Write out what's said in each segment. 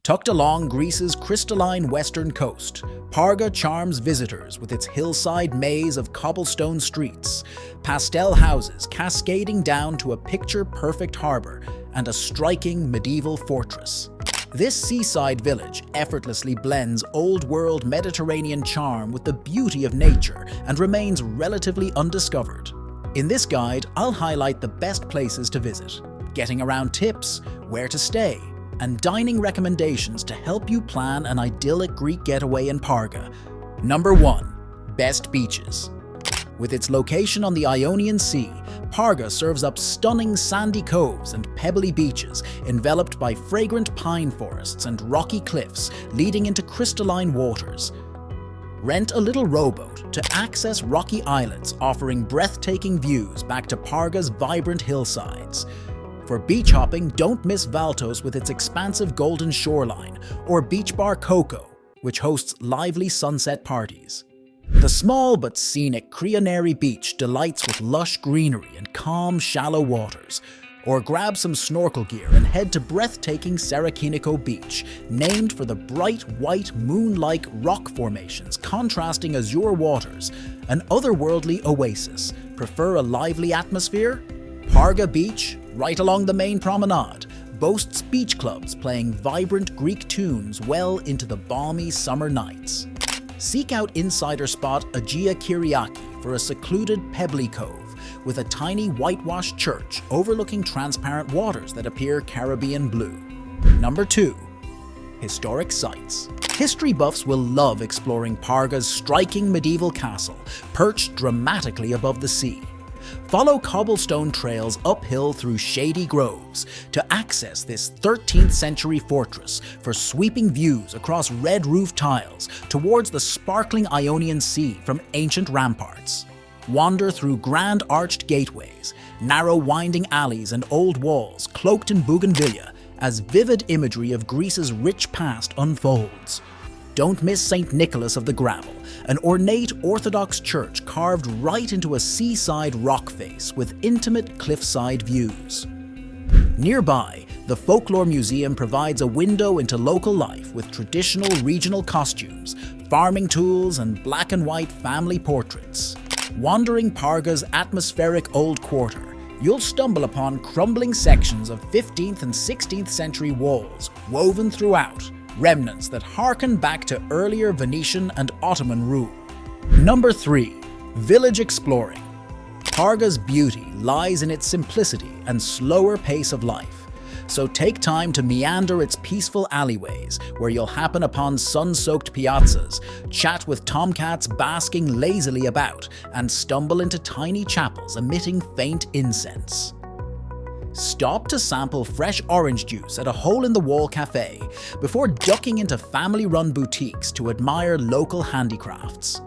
Tucked along Greece's crystalline western coast, Parga charms visitors with its hillside maze of cobblestone streets, pastel houses cascading down to a picture-perfect harbor, and a striking medieval fortress. This seaside village effortlessly blends old-world Mediterranean charm with the beauty of nature and remains relatively undiscovered. In this guide, I'll highlight the best places to visit, getting around tips, where to stay, and dining recommendations to help you plan an idyllic Greek getaway in Parga. Number 1. Best beaches. With its location on the Ionian Sea, Parga serves up stunning sandy coves and pebbly beaches enveloped by fragrant pine forests and rocky cliffs leading into crystalline waters. Rent a little rowboat to access rocky islets offering breathtaking views back to Parga's vibrant hillsides. For beach hopping, don't miss Valos with its expansive golden shoreline, or Beach Bar Coco, which hosts lively sunset parties. The small but scenic Krioneri beach delights with lush greenery and calm, shallow waters. Or grab some snorkel gear and head to breathtaking Sarakiniko Beach, named for the bright white moon-like rock formations contrasting azure waters, an otherworldly oasis. Prefer a lively atmosphere? Parga Beach, right along the main promenade, boasts beach clubs playing vibrant Greek tunes well into the balmy summer nights. Seek out insider spot Agia Kyriaki for a secluded pebbly cove with a tiny whitewashed church overlooking transparent waters that appear Caribbean blue. Number 2. Historic sites. History buffs will love exploring Parga's striking medieval castle, perched dramatically above the sea. Follow cobblestone trails uphill through shady groves to access this 13th century fortress for sweeping views across red roof tiles towards the sparkling Ionian Sea from ancient ramparts. Wander through grand arched gateways, narrow winding alleys and old walls cloaked in bougainvillea as vivid imagery of Greece's rich past unfolds. Don't miss St. Nicholas of the Gravel, an ornate Orthodox church carved right into a seaside rock face with intimate cliffside views. Nearby, the Folklore Museum provides a window into local life with traditional regional costumes, farming tools, and black and white family portraits. Wandering Parga's atmospheric old quarter, you'll stumble upon crumbling sections of 15th and 16th century walls woven throughout, remnants that harken back to earlier Venetian and Ottoman rule. Number 3. Village exploring. Parga's beauty lies in its simplicity and slower pace of life. So take time to meander its peaceful alleyways, where you'll happen upon sun-soaked piazzas, chat with tomcats basking lazily about, and stumble into tiny chapels emitting faint incense. Stop to sample fresh orange juice at a hole-in-the-wall cafe before ducking into family-run boutiques to admire local handicrafts.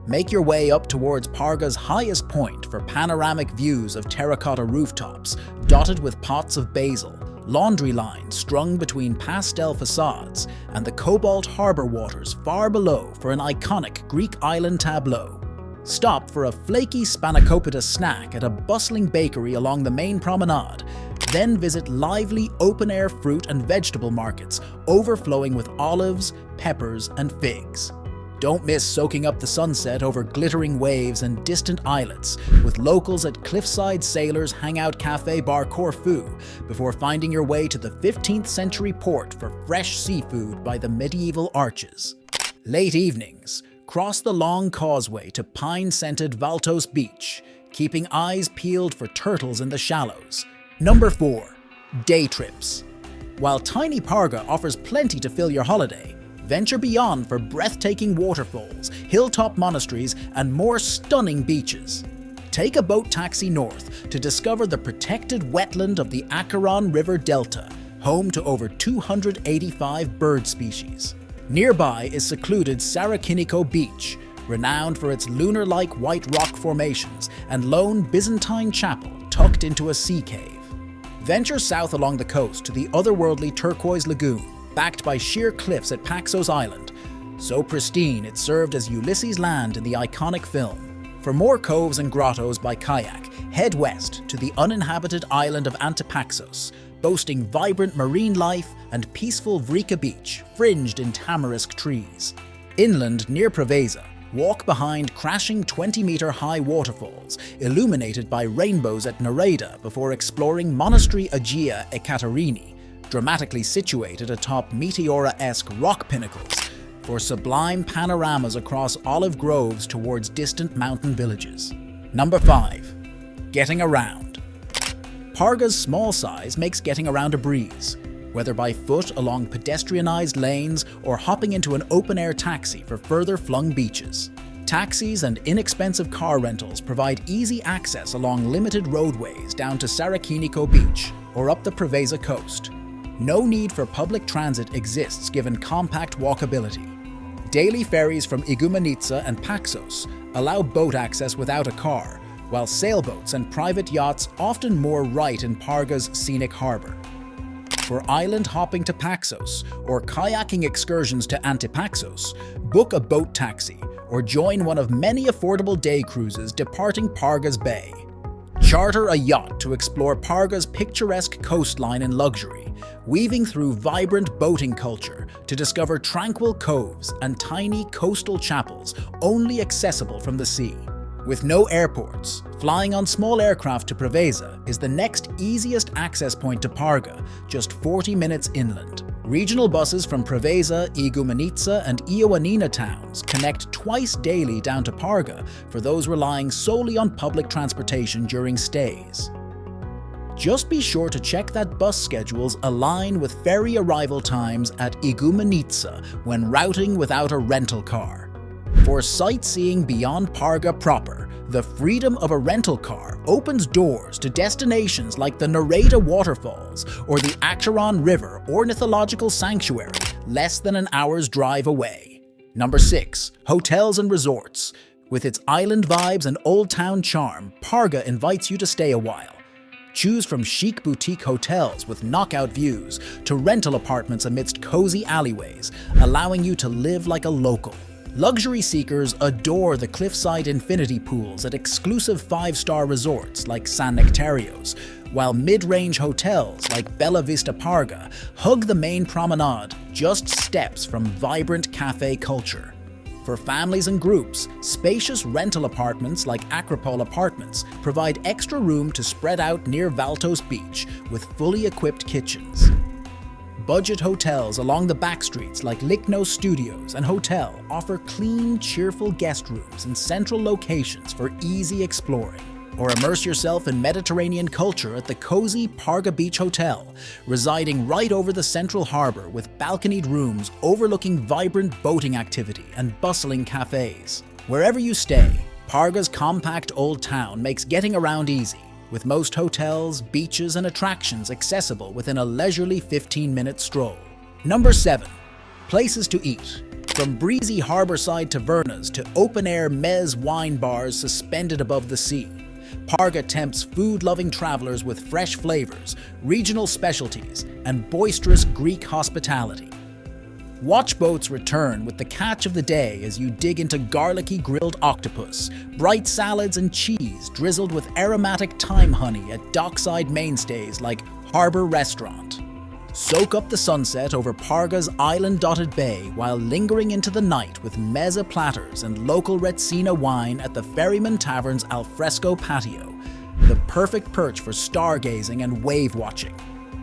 Make your way up towards Parga's highest point for panoramic views of terracotta rooftops dotted with pots of basil, laundry lines strung between pastel facades, and the cobalt harbor waters far below for an iconic Greek island tableau. Stop for a flaky spanakopita snack at a bustling bakery along the main promenade, then visit lively open-air fruit and vegetable markets overflowing with olives, peppers, and figs. Don't miss soaking up the sunset over glittering waves and distant islets with locals at Cliffside Sailors Hangout Cafe Bar Corfu before finding your way to the 15th century port for fresh seafood by the medieval arches. Late evenings, cross the long causeway to pine-scented Valos Beach, keeping eyes peeled for turtles in the shallows. Number 4. Day trips. While tiny Parga offers plenty to fill your holiday, venture beyond for breathtaking waterfalls, hilltop monasteries, and more stunning beaches. Take a boat taxi north to discover the protected wetland of the Acheron River Delta, home to over 285 bird species. Nearby is secluded Sarakiniko Beach, renowned for its lunar-like white rock formations and lone Byzantine chapel tucked into a sea cave. Venture south along the coast to the otherworldly turquoise lagoon, backed by sheer cliffs at Paxos Island, so pristine it served as Ulysses' land in the iconic film. For more coves and grottos by kayak, head west to the uninhabited island of Antipaxos, boasting vibrant marine life and peaceful Vrika beach fringed in tamarisk trees. Inland near Preveza, walk behind crashing 20-meter-high waterfalls illuminated by rainbows at Nereda before exploring Monastery Agia Ekaterini, dramatically situated atop Meteora-esque rock pinnacles, for sublime panoramas across olive groves towards distant mountain villages. Number 5. Getting around. Parga's small size makes getting around a breeze, whether by foot along pedestrianized lanes or hopping into an open-air taxi for further flung beaches. Taxis and inexpensive car rentals provide easy access along limited roadways down to Sarakiniko Beach or up the Preveza coast. No need for public transit exists given compact walkability. Daily ferries from Igumenitsa and Paxos allow boat access without a car, while sailboats and private yachts often moor right in Parga's scenic harbor. For island hopping to Paxos or kayaking excursions to Antipaxos, book a boat taxi or join one of many affordable day cruises departing Parga's bay. Charter a yacht to explore Parga's picturesque coastline in luxury, weaving through vibrant boating culture to discover tranquil coves and tiny coastal chapels only accessible from the sea. With no airports, flying on small aircraft to Preveza is the next easiest access point to Parga, just 40 minutes inland. Regional buses from Preveza, Igumenitsa and Ioannina towns connect twice daily down to Parga for those relying solely on public transportation during stays. Just be sure to check that bus schedules align with ferry arrival times at Igumenitsa when routing without a rental car. For sightseeing beyond Parga proper, the freedom of a rental car opens doors to destinations like the Nereda waterfalls or the Acheron River ornithological sanctuary, less than an hour's drive away. Number 6. Hotels and resorts. With its island vibes and old town charm, Parga invites you to stay a while. Choose from chic boutique hotels with knockout views to rental apartments amidst cozy alleyways, allowing you to live like a local. Luxury seekers adore the cliffside infinity pools at exclusive 5-star resorts like San Nectarios, while mid-range hotels like Bella Vista Parga hug the main promenade just steps from vibrant cafe culture. For families and groups, spacious rental apartments like Acropole Apartments provide extra room to spread out near Valtos Beach with fully equipped kitchens. Budget hotels along the backstreets like Lychnos Studios and Hotel offer clean, cheerful guest rooms in central locations for easy exploring. Or immerse yourself in Mediterranean culture at the cozy Parga Beach Hotel, residing right over the central harbor with balconied rooms overlooking vibrant boating activity and bustling cafes. Wherever you stay, Parga's compact old town makes getting around easy, with most hotels, beaches, and attractions accessible within a leisurely 15-minute stroll. Number 7. Places to eat. From breezy harborside tavernas to open-air mezz wine bars suspended above the sea, Parga tempts food-loving travelers with fresh flavors, regional specialties, and boisterous Greek hospitality. Watch boats return with the catch of the day as you dig into garlicky grilled octopus, bright salads and cheese drizzled with aromatic thyme honey at dockside mainstays like Harbor Restaurant. Soak up the sunset over Parga's island-dotted bay while lingering into the night with mezza platters and local Retsina wine at the Ferryman Tavern's alfresco patio, the perfect perch for stargazing and wave-watching.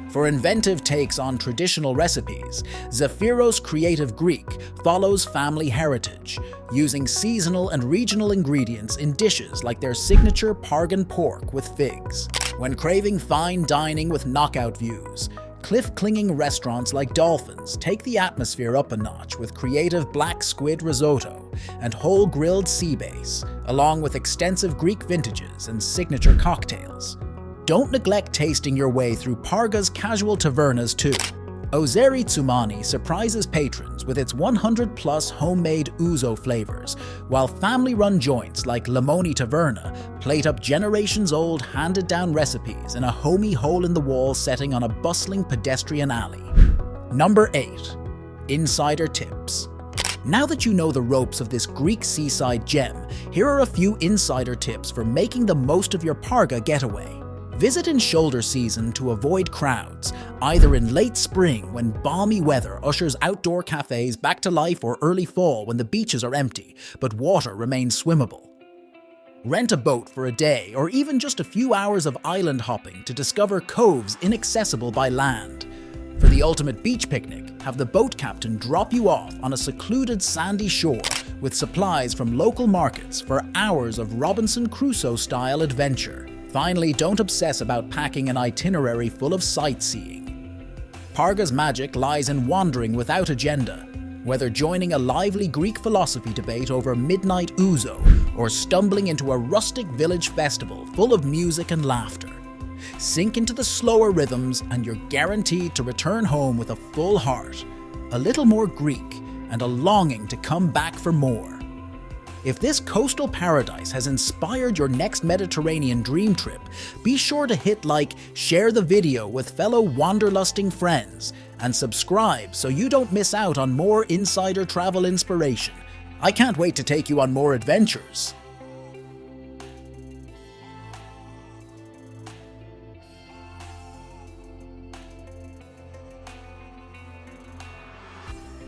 For inventive takes on traditional recipes, Zephyros Creative Greek follows family heritage, using seasonal and regional ingredients in dishes like their signature Pargan pork with figs. When craving fine dining with knockout views, cliff-clinging restaurants like Dolphins take the atmosphere up a notch with creative black squid risotto and whole grilled sea bass, along with extensive Greek vintages and signature cocktails. Don't neglect tasting your way through Parga's casual tavernas too. Ozeri Tsumani surprises patrons with its 100-plus homemade ouzo flavors, while family-run joints like Limoni Taverna plate up generations-old handed-down recipes in a homey hole-in-the-wall setting on a bustling pedestrian alley. Number 8. Insider Tips. Now that you know the ropes of this Greek seaside gem, here are a few insider tips for making the most of your Parga getaway. Visit in shoulder season to avoid crowds, either in late spring when balmy weather ushers outdoor cafes back to life, or early fall when the beaches are empty, but water remains swimmable. Rent a boat for a day or even just a few hours of island hopping to discover coves inaccessible by land. For the ultimate beach picnic, have the boat captain drop you off on a secluded sandy shore with supplies from local markets for hours of Robinson Crusoe-style adventure. Finally, don't obsess about packing an itinerary full of sightseeing. Parga's magic lies in wandering without agenda. Whether joining a lively Greek philosophy debate over midnight ouzo, or stumbling into a rustic village festival full of music and laughter. Sink into the slower rhythms and you're guaranteed to return home with a full heart, a little more Greek, and a longing to come back for more. If this coastal paradise has inspired your next Mediterranean dream trip, be sure to hit like, share the video with fellow wanderlusting friends, and subscribe so you don't miss out on more insider travel inspiration. I can't wait to take you on more adventures.